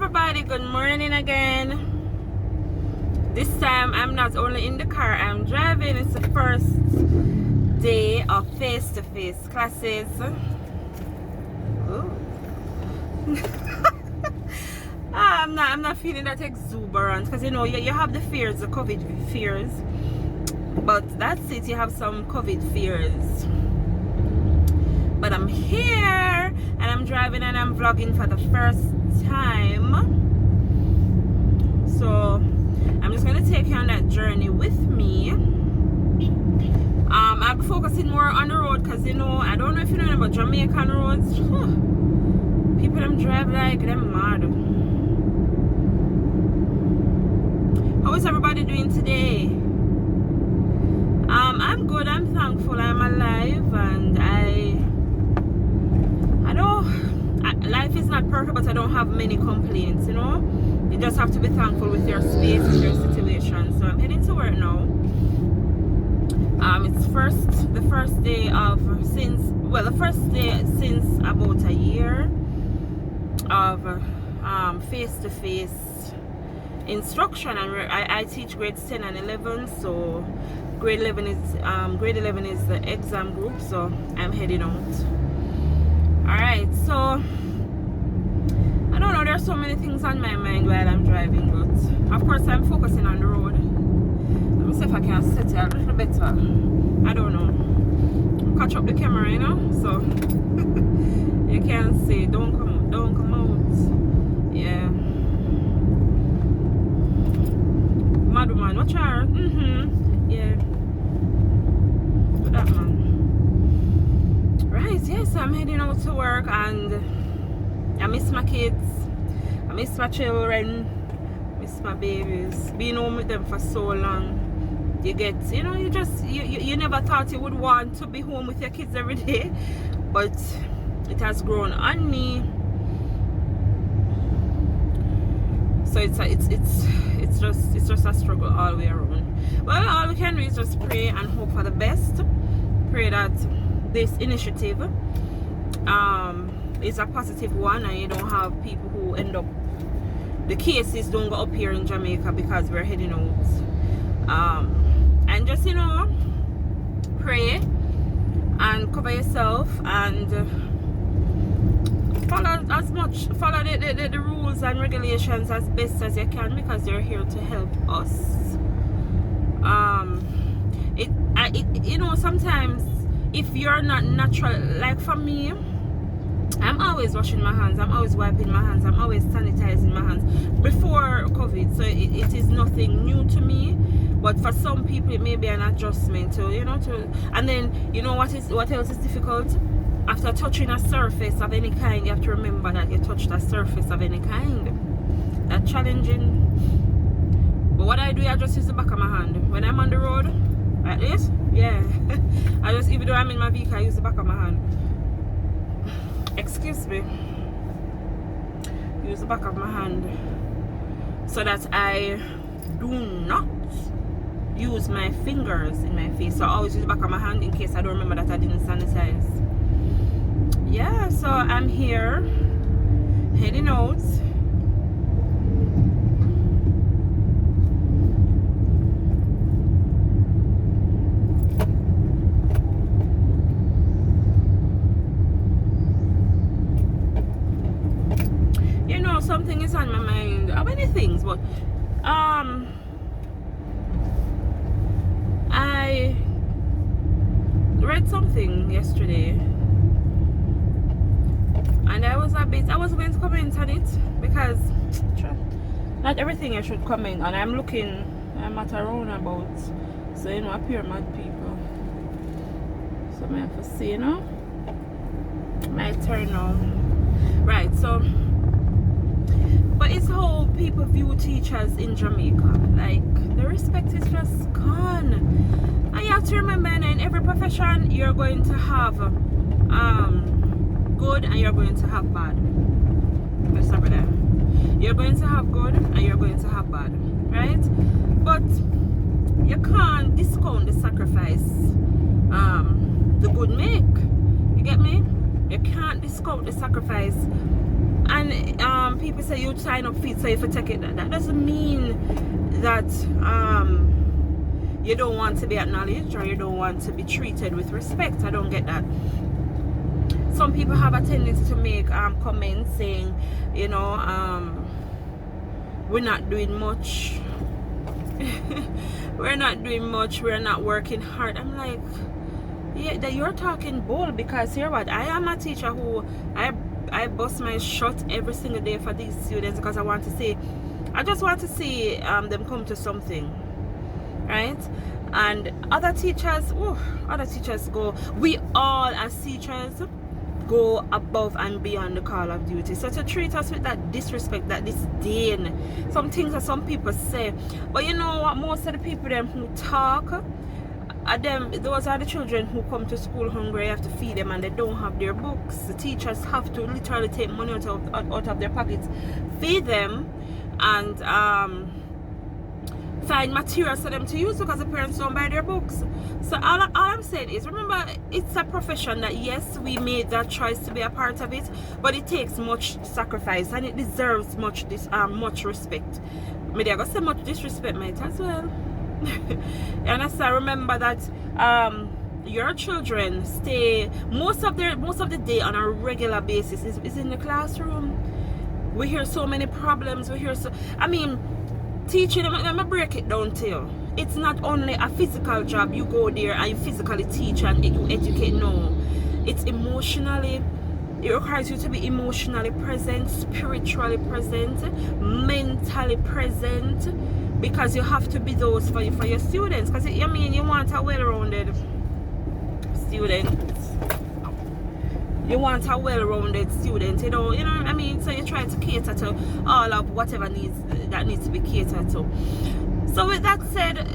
everybody, good morning again. This time I'm not only in the car, I'm driving. It's the first day of face-to-face classes. I'm not feeling that exuberant because you know you have the fears, the COVID fears, but that's it, you have some COVID fears. But I'm here and I'm driving and I'm vlogging for the first time, so I'm just gonna take you on that journey with me. I'll be focusing more on the road because you know, I don't know if you know about Jamaican roads. People them drive like them mad. How is everybody doing today? I'm good, I'm thankful, I'm alive, and life is not perfect, but I don't have many complaints, you know. You just have to be thankful with your space, with your situation. So I'm heading to work now. It's the first day since about a year of face-to-face instruction, and I teach grades 10 and 11. So grade 11 is the exam group, so I'm heading out. Alright, so I don't know, there's so many things on my mind while I'm driving, but of course I'm focusing on the road. Let me see if I can set it a little better. I don't know. Catch up the camera, you know, so you can see. Don't come out. Yeah. Mad woman, watch her. Yeah. Look at that man. Right, yes, I'm heading out to work and I miss my kids, I miss my children, miss my babies. Being home with them for so long, you get, you know, you never thought you would want to be home with your kids every day, but it has grown on me. So it's just a struggle all the way around. Well, all we can do is just pray and hope for the best. Pray that this initiative is a positive one and you don't have people who end up, the cases don't go up here in Jamaica because we're heading out. And just, you know, pray and cover yourself and follow the rules and regulations as best as you can, because you're here to help us. You know, sometimes if you're not natural, like for me, I'm always washing my hands, I'm always wiping my hands, I'm always sanitizing my hands before COVID, so it is nothing new to me. But for some people it may be an adjustment to, you know, and then you know what else is difficult? After touching a surface of any kind, you have to remember that you touched a surface of any kind. That's challenging. But what I do, I just use the back of my hand when I'm on the road like this. Yeah. I just, even though I'm in my vehicle, I use the back of my hand. Excuse me. Use the back of my hand so that I do not use my fingers in my face. So I always use the back of my hand in case I don't remember that I didn't sanitize. Yeah, so I'm here heading out. Something is on my mind, many things, but I read something yesterday and I was going to comment on it, because not everything I should comment on. I'm at a roundabout, so you know, appear mad people, so I have to see, you know, my turn now. Right, so but it's how people view teachers in Jamaica. Like, the respect is just gone. And you have to remember, in every profession, you're going to have good and you're going to have bad. Let's stop it there. You're going to have good and you're going to have bad, right? But you can't discount the sacrifice the good make. You get me? You can't discount the sacrifice. and people say you sign up fees so if you take it, that doesn't mean that you don't want to be acknowledged or you don't want to be treated with respect. I don't get that. Some people have a tendency to make comments saying, you know, we're not doing much. We're not doing much, we're not working hard. I'm like, yeah, that you're talking bold, because here what, I am a teacher who I bust my shot every single day for these students because I just want to see them come to something, right? And other teachers go, we all as teachers go above and beyond the call of duty. So to treat us with that disrespect, that disdain, some things that some people say, but you know what, most of the people them who talk, those are the children who come to school hungry. You have to feed them and they don't have their books. The teachers have to literally take money out of their pockets, feed them, and find materials for them to use because the parents don't buy their books. So all I'm saying is, remember, it's a profession that, yes, we made that choice to be a part of it, but it takes much sacrifice and it deserves much respect. Maybe I got so much disrespect, mate, as well. And as I remember that your children stay most of the day on a regular basis is in the classroom. We hear so many problems. Teaching them, let me break it down to you. It's not only a physical job, you go there and you physically teach and you educate. No, it's emotionally, it requires you to be emotionally present, spiritually present, mentally present, because you have to be those for your students. Because you want a well-rounded student. You want a well-rounded student, you know what I mean? So you try to cater to all of whatever needs to be catered to. So with that said,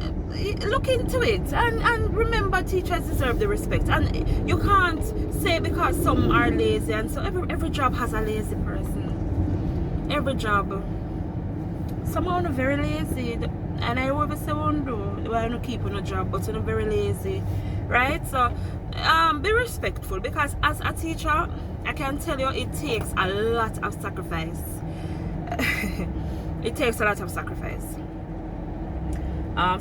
look into it and remember, teachers deserve the respect. And you can't say because some are lazy, and so every job has a lazy person. Every job. Some are very lazy, and I always say one do. I don't keep on a job, but you're very lazy, right? So be respectful, because as a teacher, I can tell you it takes a lot of sacrifice. It takes a lot of sacrifice.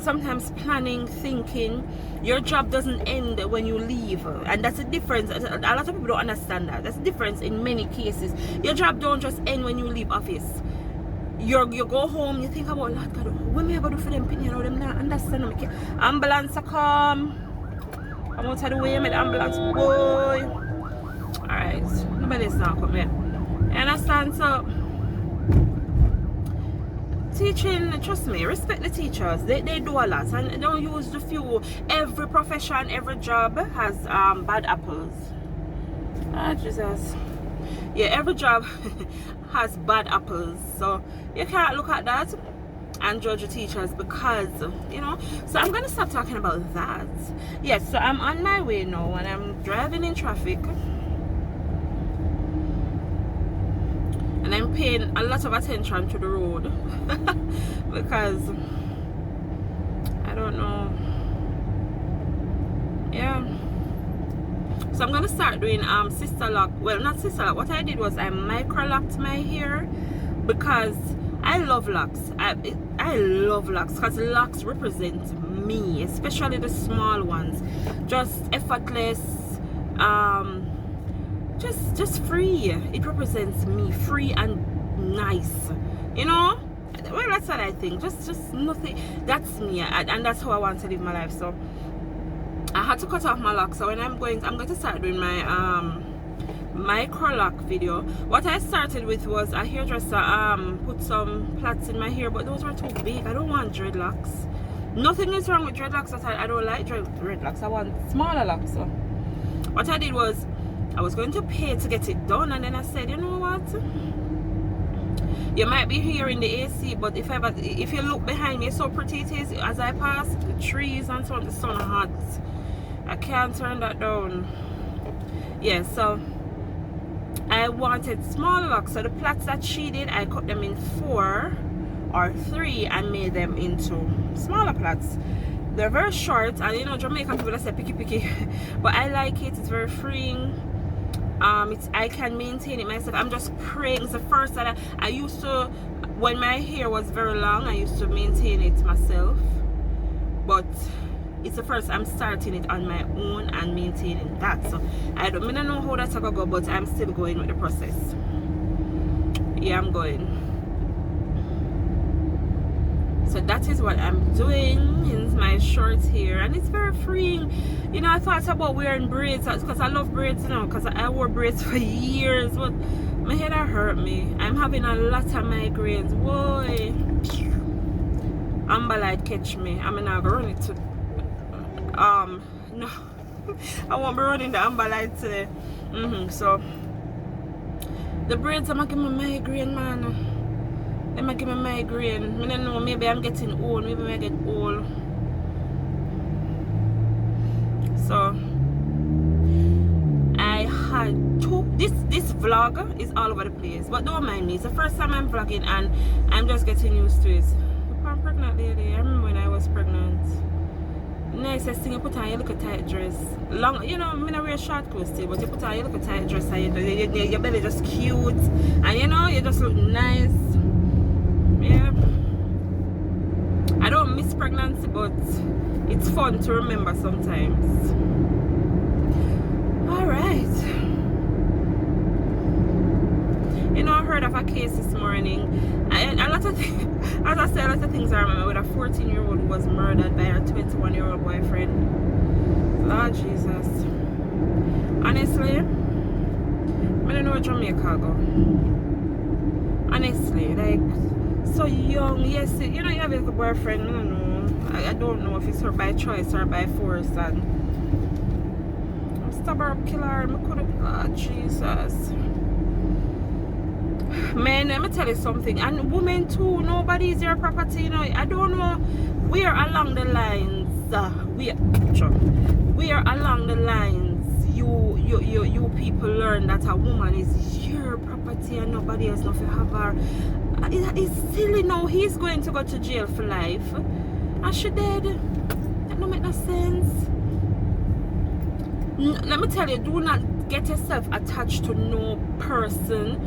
Sometimes planning, thinking, your job doesn't end when you leave, and that's the difference. A lot of people don't understand that. That's the difference in many cases. Your job don't just end when you leave office. You go home, you think about, Lord God, what am I going to do for them? You know, them not understand. Ambulance come. I'm out of the way, I'm the ambulance boy. Alright, nobody's not coming. You understand? So teaching, trust me, respect the teachers. They do a lot, and don't use the few. Every profession, every job has bad apples. Jesus. Yeah, every job has bad apples, so you can't look at that and judge the teachers, because you know. So I'm gonna stop talking about that. Yes, so I'm on my way now and I'm driving in traffic, and I'm paying a lot of attention to the road because I don't know. Yeah, so I'm gonna start doing sister lock. Well, not sister lock. What I did was I micro locked my hair, because I love locks. I love locks because locks represent me, especially the small ones. Just effortless, just free. It represents me, free and nice. You know? Well, that's what I think. Just nothing. That's me, and that's how I want to live my life. So I had to cut off my locks. So when I'm going to start doing my micro lock video. What I started with was a hairdresser put some plaits in my hair, but those were too big. I don't want dreadlocks. Nothing is wrong with dreadlocks. I don't like dreadlocks. I want smaller locks. So what I did was I was going to pay to get it done, and then I said, you know what, you might be hearing the AC, but if you look behind me, it's so pretty it is. As I pass the trees and so on, the sun hot, I can't turn that down. Yeah, so I wanted smaller locks, so the plaits that she did, I cut them in 4 or 3 and made them into smaller plaits. They're very short, and you know, Jamaican people say picky, but I like it. It's very freeing. I can maintain it myself. I'm just praying. It's the first that I used to, when my hair was very long, I used to maintain it myself, but it's the first I'm starting it on my own and maintaining that. So I don't know how that's gonna go, but I'm still going with the process. Yeah, I'm going. So that is what I'm doing in my short hair, and it's very freeing. You know, I thought about wearing braids because I love braids, you know, because I wore braids for years, but my hair hurt me. I'm having a lot of migraines. Boy, Amber Light catch me. I'm not gonna run it to no I won't be running the Amber Light today. So the braids are making me migraine, man. They might give me migraine. I don't know, maybe I'm getting old. Maybe I get old. So I had two. This vlog is all over the place, but don't mind me. It's the first time I'm vlogging and I'm just getting used to it. I'm pregnant lady. I remember when I was pregnant. Nicest thing, you put on, you look a tight dress. Long, you know, I mean, I wear short clothes still, but you put on, you look a tight dress and your belly just cute, and you know, you just look nice. Yeah, I don't miss pregnancy, but it's fun to remember sometimes. All right. You know, I heard of a case this morning, and a lot of things, as I said, a lot of things I remember, with a 14-year-old who was murdered by her 21-year-old boyfriend. Lord Jesus. Honestly, I don't know where Jamaica go. Honestly, like, so young. Yes, you know, you have a boyfriend. I don't know. I don't know if it's her by choice or by force. And I'm stubborn killer. I couldn't. Oh, Jesus. Man, let me tell you something. And women too. Nobody is your property. You know, I don't know where along the lines. Where along the lines you people learn that a woman is your property and nobody else not to have her. It's silly now. He's going to go to jail for life. And she dead. That don't make no sense. Let me tell you, do not get yourself attached to no person.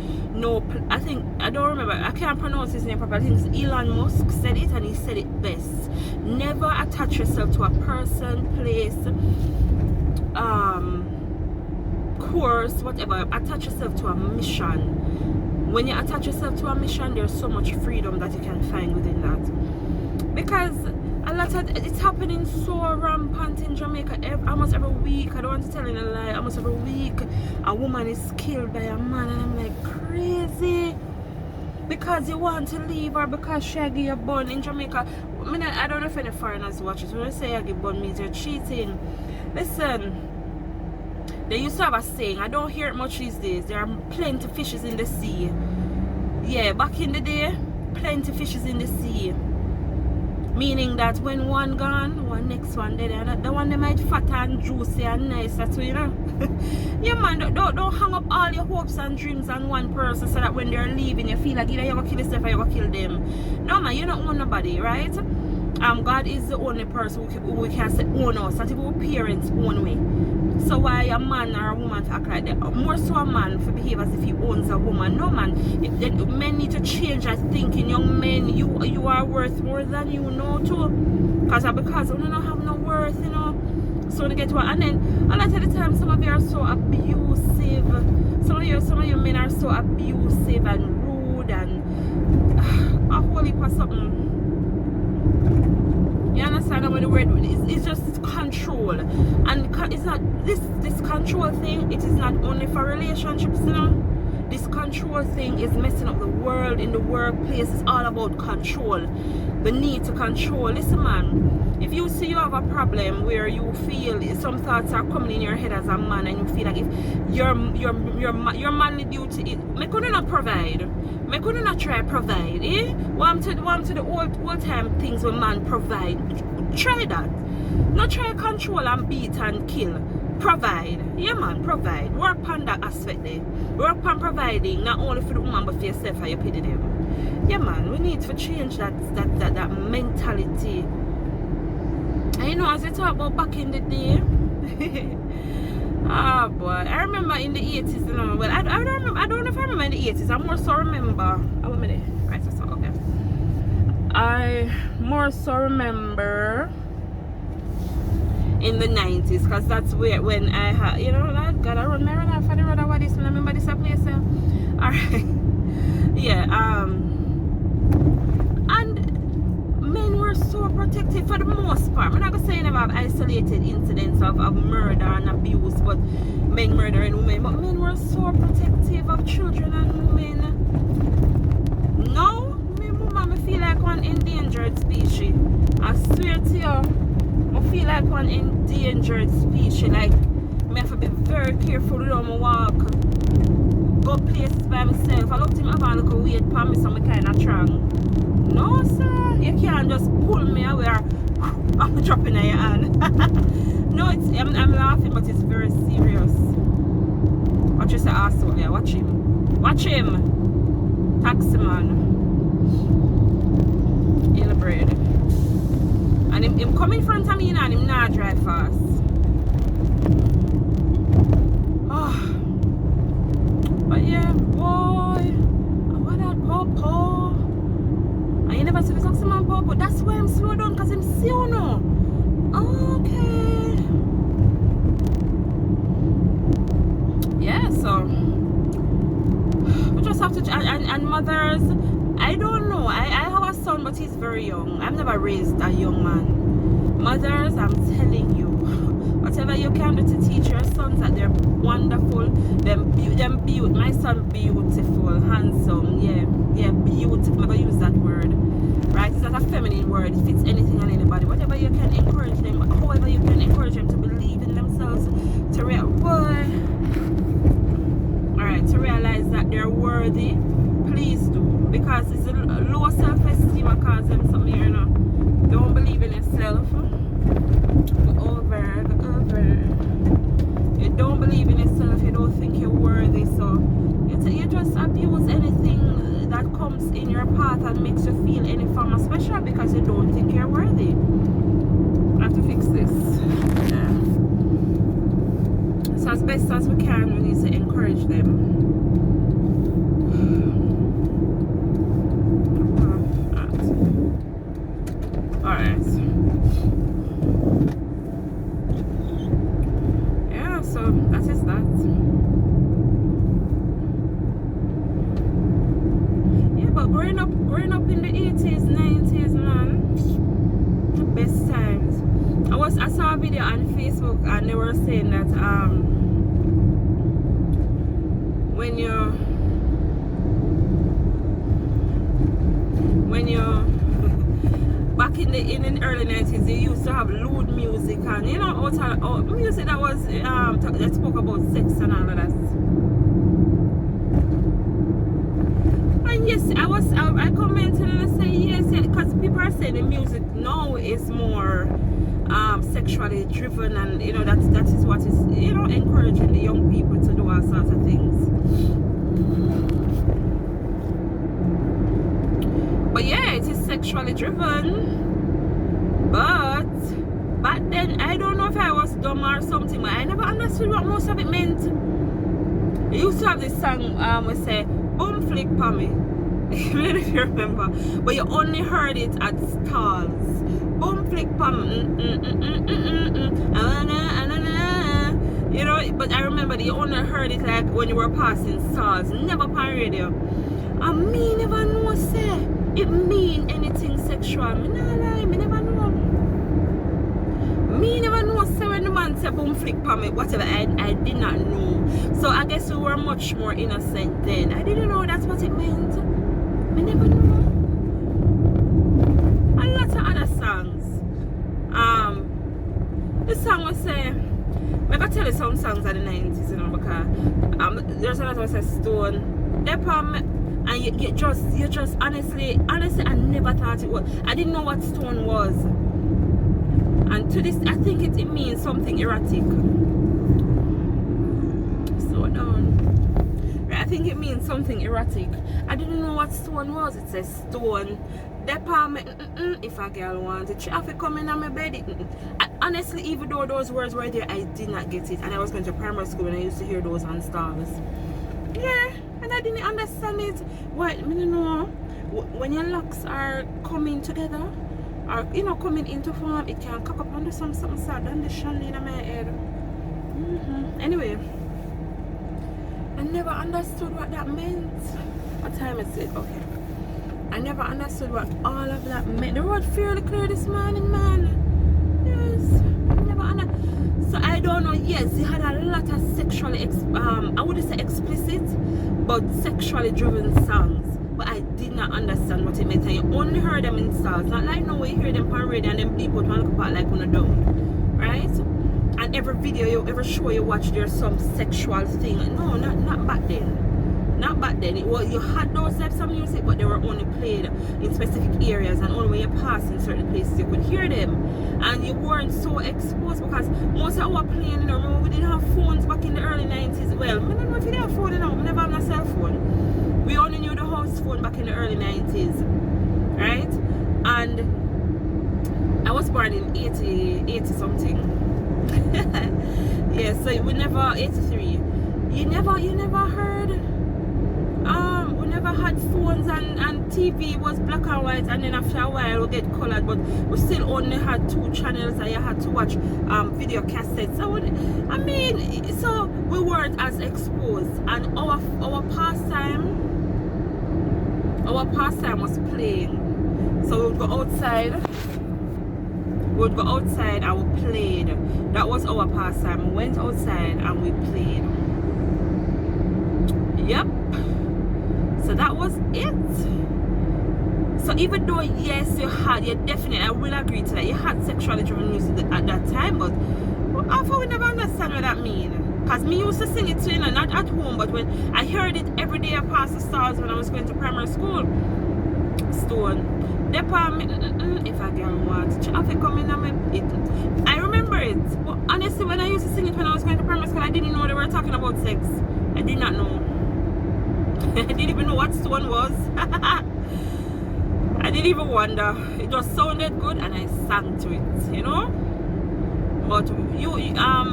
I don't remember, I can't pronounce his name properly. I think it's Elon Musk said it, and he said it best. Never attach yourself to a person, place, course, whatever. Attach yourself to a mission. When you attach yourself to a mission, there's so much freedom that you can find within that. Because a lot of it's happening so rampant in Jamaica. Almost every week, I don't want to tell you a lie, almost every week a woman is killed by a man, and I'm like, crazy. Because you want to leave her because she give you a bun in Jamaica. I mean, I don't know if any foreigners watch it. When I say I give bun means you're cheating. Listen, they used to have a saying, I don't hear it much these days. There are plenty of fishes in the sea. Yeah, back in the day, plenty of fishes in the sea. Meaning that when one gone, one next one dead, and the one they might fat and juicy and nice, that's what, you know. Yeah, man, don't hang up all your hopes and dreams on one person so that when they're leaving you feel like either you're gonna kill yourself or you're gonna kill them. No, man, you don't own nobody, right? God is the only person who can say own us, not even our parents own we. So why a man or a woman to act like that? More so a man to behave as if he owns a woman. No, man. Men need to change that thinking. Young men, you are worth more than you know too. Because you don't have no worth, you know. So to get one, and then a lot of the time some of you are so abusive. Some of your men are so abusive and rude and a whole heap of something. You understand what the word is? It's just control, and it's not this control thing. It is not only for relationships, you know. This control thing is messing up the world. In the workplace, it's all about control. The need to control. Listen, man. If you see you have a problem where you feel some thoughts are coming in your head as a man, and you feel like if your manly duty is, me couldn't not provide. Me couldn't not try provide. Eh? Warm to the old time things when man provide. Try that. Not try control and beat and kill. Provide. Yeah, man, provide. Work on that aspect there. Work on providing not only for the woman but for yourself and your pity them. Yeah, man, we need to change that mentality. And you know, as you talk about back in the day, oh boy, I remember remember in the 80s, you know. Well, I don't remember. I don't know if I remember in the 80s. I more so remember. Oh, wait a minute. Right, so okay. I more so remember in the 90s, because that's where when I had, you know, like, God, I remember that for the road about this. I remember this place. Alright. Yeah, and men were so protective for the most part. I'm not gonna say never have isolated incidents of murder and abuse, but men murdering women, but men were so protective of children and women. Now, me mama, me feel like one endangered species. I swear to you, I feel like one endangered species. Like, me have to be very careful with how I walk. Go places by myself. I love to have a little weight for me, so I kind of strong. No, sir, you can't just pull me away or I'm dropping in your hand. No, I'm laughing, but it's very serious. Watch you say asshole, yeah, watch him. Watch him. Taxi man. In the bread. And him come in front of me and him not drive fast. Oh. But yeah, boy. What that pawpaw? I ain't never see this taxi man pawpaw. That's why I'm slow down, because I'm see you now. Okay. Yeah, so we just have to and mothers, I don't know. I have a son, but he's very young. I've never raised a young man. Mothers, I'm telling you, whatever you can do to teach your sons that they're wonderful, them beautiful. My son beautiful, handsome, yeah, beautiful. I'm gonna use that word, right? It's not a feminine word. It fits anything and anybody. Whatever you can encourage them, however you can encourage them to believe in themselves, to to realize that they're worthy. Please do, because it's a low self-esteem that causes them something, you know. Don't believe in yourself. Over. You don't believe in yourself, you don't think you're worthy, so you just abuse anything that comes in your path and makes you feel any form of special because you don't think you're worthy. I have to fix this. Yeah. So as best as we can, we need to encourage them. Alright. Yeah, so that is that. Yeah, but growing up in the 80s, 90s, man, the best times. I saw a video on Facebook and they were saying that when you back in the early 90s, they used to have lewd music and music that was that spoke about sex and all of that. And yes, I commented and I say yes, because people are saying the music now is more sexually driven, and that is what is encouraging the young people to do all sorts of things. But yeah, it is sexually driven. But back then, I don't know if I was dumb or something, but I never understood what most of it meant. It used to have this song we say "Boom Flick Pa Me," if you remember, but you only heard it at stalls. Boom flick pa me, but I remember you only heard it like when you were passing stalls, never on radio. And me never know say it mean anything sexual. Me nah lie, me never know. Me never know say when the man say boom flick pa me, whatever, I did not know. So I guess we were much more innocent then. I didn't know that's what it meant. Me never know. A lot of other songs. This song was say, I gotta tell you some songs of the 90s, because there's another one say Stone. And you just honestly, I never thought it was. I didn't know what Stone was. And to this, I think it means something erotic. Slow down. Right, think it means something erotic. I didn't know what stone was. It says stone. Department. If a girl wanted, she have to come in on my bed. Honestly, even though those words were there, I did not get it. And I was going to primary school and I used to hear those on stars. Yeah, and I didn't understand it. What, you know, when your locks are coming together, or, you know, coming into form, it can cock up under something sad and the shine in my head. Anyway, I never understood what that meant. What time is it? Okay. I never understood what all of that meant. The road fairly clear this morning, man. Yes, I never understood. So I don't know. Yes, he had a lot of sexually, I wouldn't say explicit, but sexually driven songs. But I did not understand what it meant. And you only heard them in stars. Not like no way you hear them on radio and then people want to look apart like on a dome, right? And every video, every show you watch, there's some sexual thing. No, not back then. Not back then. You had those types of music, but they were only played in specific areas, and only when you pass in certain places you could hear them, and you weren't so exposed because most of our playing, you know, remember we didn't have phones back in the early 90s. Well, I don't know if you didn't have phone, you know, we never had a cell phone. We only knew the house phone back in the early 90s, right? And I was born in 80 something. Yeah, so we never, 83. You never heard. We never had phones, and TV was black and white, and then after a while we get colored, but we still only had 2 channels and you had to watch video cassettes. So I mean, so we weren't as exposed, and our pastime was playing. So we would go outside and we played. That was our pastime. We went outside and we played. Yep. So that was it. So even though yes, you definitely, I will agree to that, you had sexually driven music at that time, but I would never understand what that means. Because me used to sing it too, you know, not at home, but when I heard it every day past the stars when I was going to primary school. Stone. Department, if a girl wants, she have to come in and it. I remember it. But honestly, when I used to sing it when I was going to primary school, I didn't know they were talking about sex. I did not know. I didn't even know what stone was. I didn't even wonder. It just sounded good and I sang to it, you know. But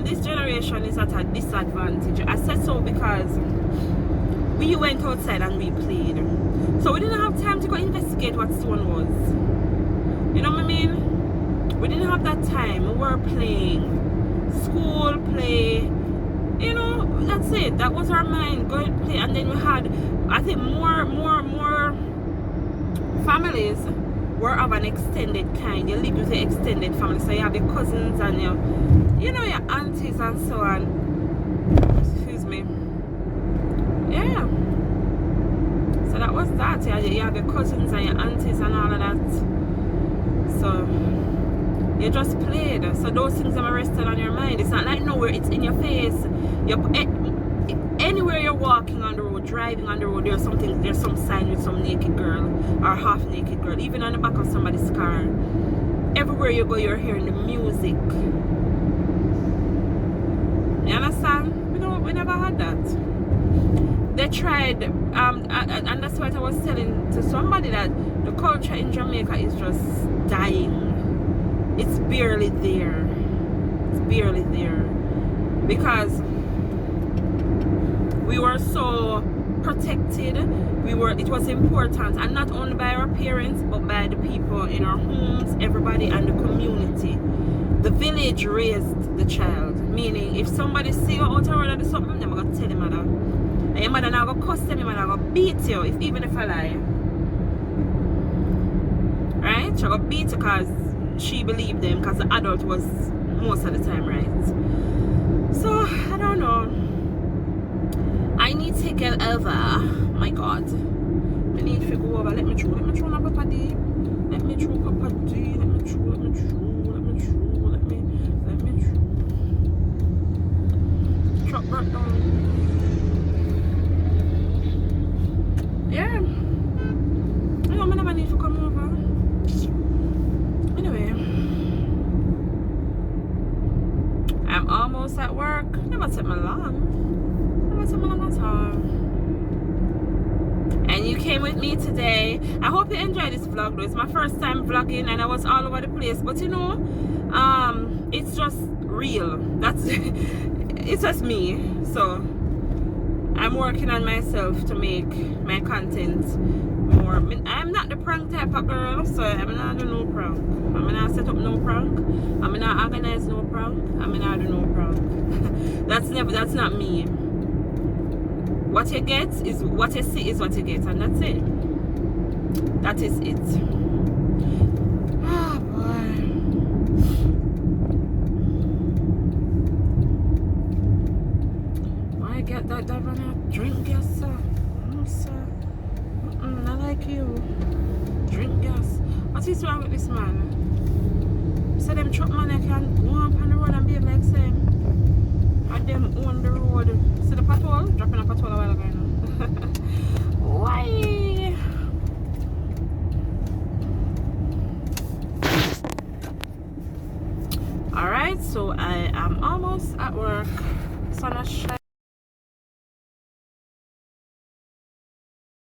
this generation is at a disadvantage. I said so because we went outside and we played. So we didn't have time to go investigate what stone was. You know what I mean? We didn't have that time. We were playing. School play. You know, that's it. That was our mind. Go and play. And then we had, I think, more families were of an extended kind. You live with the extended family. So you have your cousins and your aunties and so on. Excuse me. Yeah. So that was that. You have your cousins and your aunties and all of that. So you just played. So those things are rested on your mind. It's not like nowhere, it's in your face. Anywhere you're walking on the road, driving on the road, there's some sign with some naked girl or half naked girl, even on the back of somebody's car. Everywhere you go, you're hearing the music. You understand? We never had that. They tried, and that's what I was telling to somebody, that the culture in Jamaica is just dying. It's barely there. It's barely there. Because we were so protected. It was important, and not only by our parents, but by the people in our homes, everybody, and the community. The village raised the child. Meaning, if somebody see you out or do something, they're going to tell your mother. And your mother not going to cuss them, your mother going to beat you, even if I lie. Right? She's going to beat you because she believed them, because the adult was most of the time right. So I don't know. I need to get over. My God, I need to go over. Let me throw on Papa D. Let me throw Papa D. Let me throw. Drop right down. Yeah. I know I never need to come over. Anyway, I'm almost at work. Never took me long. Never took me long at all. came with me today. I hope you enjoyed this vlog though. It's my first time vlogging and I was all over the place, but you know, it's just real. That's it's just me. So I'm working on myself to make my content more. I'm not the prank type of girl, so I'm not do no prank. I'm not set up no prank. I'm not organize no prank. I'm not do no prank. That's not me. What you get is what you see is what you get, and that's it. That is it. Ah, boy. Why get that run out? Drink gas, sir. No, sir. Not like you. Drink gas. What is wrong with this man? So them truck man I can go up on the road and behave like same. And them own the road. See the patrol? Dropping a patrol a while ago now. Why? Alright, so I am almost at work. Sun is shining.